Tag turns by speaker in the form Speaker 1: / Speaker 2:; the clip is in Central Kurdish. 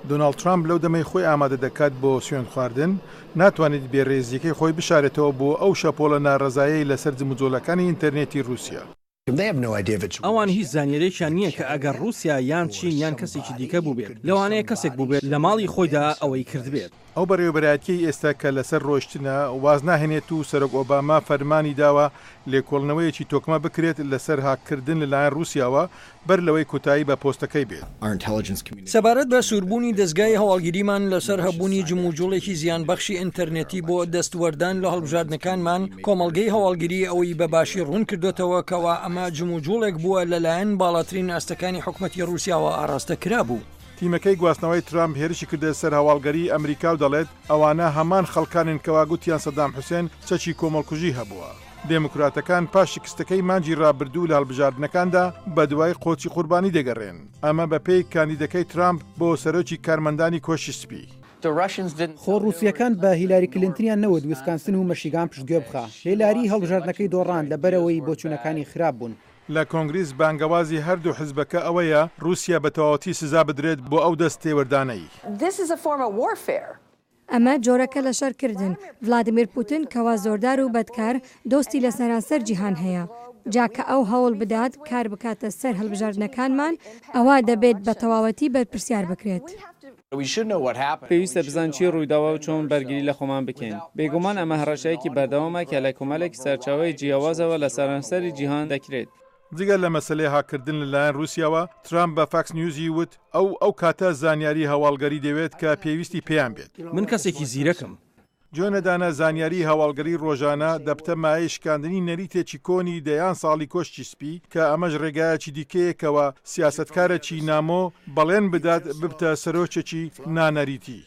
Speaker 1: دۆناڵد ترامپ لەو دەمەی خۆی ئامادە دەکات بۆ سوێند خواردن ناتوانێت بێڕێزیەکەی خۆی بشارێتەوە بۆ ئەو شەپۆلە ناڕەزایەی لەسەر جموجۆلەکانی ئینتەرنێتی رووسیا.
Speaker 2: ئەوان هیچ زانیارییان نییە کە ئەگەر رووسیا یان چین یان کەسێکی دیکە بوو بێت لەوانەیە کەسێک بوو بێت لە ماڵی خۆیدا ئەوەی کردبێت.
Speaker 1: ئەو بەڕێوەبەرایەتیەی ئێستا کە لەسەر ڕۆیشتنە واز ناهێنێت و سەرۆک ئۆباما فەرمانی داوە لێکۆڵنەوەیەکی تۆکمە بکرێت لەسەر هاکردن لەلایەن رووسیاوە بەر لەوەی کۆتایی بە پۆستەکەی بێت.
Speaker 3: سەبارەت بە سووربوونی دەستگای هەواڵگیریمان لەسەر هەبوونی جموجۆڵێکی زیانبەخشی ئینتەرنێتی بۆ دەستوەردان لە هەڵبژاردنەکانمان کۆمەڵگەی هەواڵگیری ئەوەی بەباشی ڕوون کردوێتەوە کەوا ئەمە جموجۆڵێک بووە لەلایەن باڵاترین ئەستەکانی حکومەتی رووسیاوە ئاراستە کرا بوو.
Speaker 1: تیمەکەی گواستنەوەی ترامپ هێرشی کردە سەر هەواڵگەری ئەمریکا و دەڵێت ئەوانە هەمان خەڵکانن کەوا گوتیان سەدام حوسێن چەکی کۆمەڵکوژی هەبووە. دێموکراتەکان پاش شکستەکەی مانجی ڕابردوو لە هەڵبژاردنەکاندا بە دوای قۆچی قوربانی دەگەڕێن. ئەمە بەپێی کاندیدەکەی ترامپ بۆ سەرۆکی کارمەندانی کۆشی سپی.
Speaker 4: خۆ رووسیەکان بە هیلاری کلینتنیان نەوت ویسکانسن و مەشیگان پشتگوێ بخە. هیلاری هەڵبژاردنەکەی دۆڕان لەبەرەوەی بۆچوونەکانی خراپ بوون.
Speaker 1: لە کۆنگریس بانگەوازی هەردوو حزبەکە ئەوەیە رووسیا بە تەواوەتی سزا بدرێت بۆ ئەو دەستێوەردانەی.
Speaker 5: ئەمە جۆرەکە لە شەرکردن. ڤلادیمیر پوتین کەوا زۆردار و بەدکار دۆستی لە سەرانسەر جیهان هەیە. جاکە ئەو هەوڵ بدات کار بکاتە سەر هەڵبژاردنەکانمان ئەوە دەبێت بە تەواوەتی بەرپرسیار بکرێت.
Speaker 6: پێویستە بزان چی ڕوویداوە و چۆن بەرگری لە خۆمان بکەین. بێگومان ئەمە هەڕەشەیەکی بەردەوامە کە لە کۆمەڵێکی سەرچاوەی جیاوازەوە لە سەرانسەری جیهان دەکرێت.
Speaker 1: جگە لە مەسلەی هاکردن لەلایەن رووسیاوە ترامپ بە فاکس نیوزی وت ئەو کاتە زانیاری هەواڵگەری دەوێت کە پێویستی پێیان بێت.
Speaker 2: من کەسێکی زیرەکم.
Speaker 1: جۆنەدانە زانیاری هەواڵگەری ڕۆژانە دەبتە مایە شکاندنی نەریتێکی کۆنی دەیان ساڵی کۆشتی سپی کە ئەمەش ڕێگایەکی دیکەیەکەوە سیاسەتکارێکی نامۆ بەڵێن بدات ببتە سەرۆکێکی نانەریتی.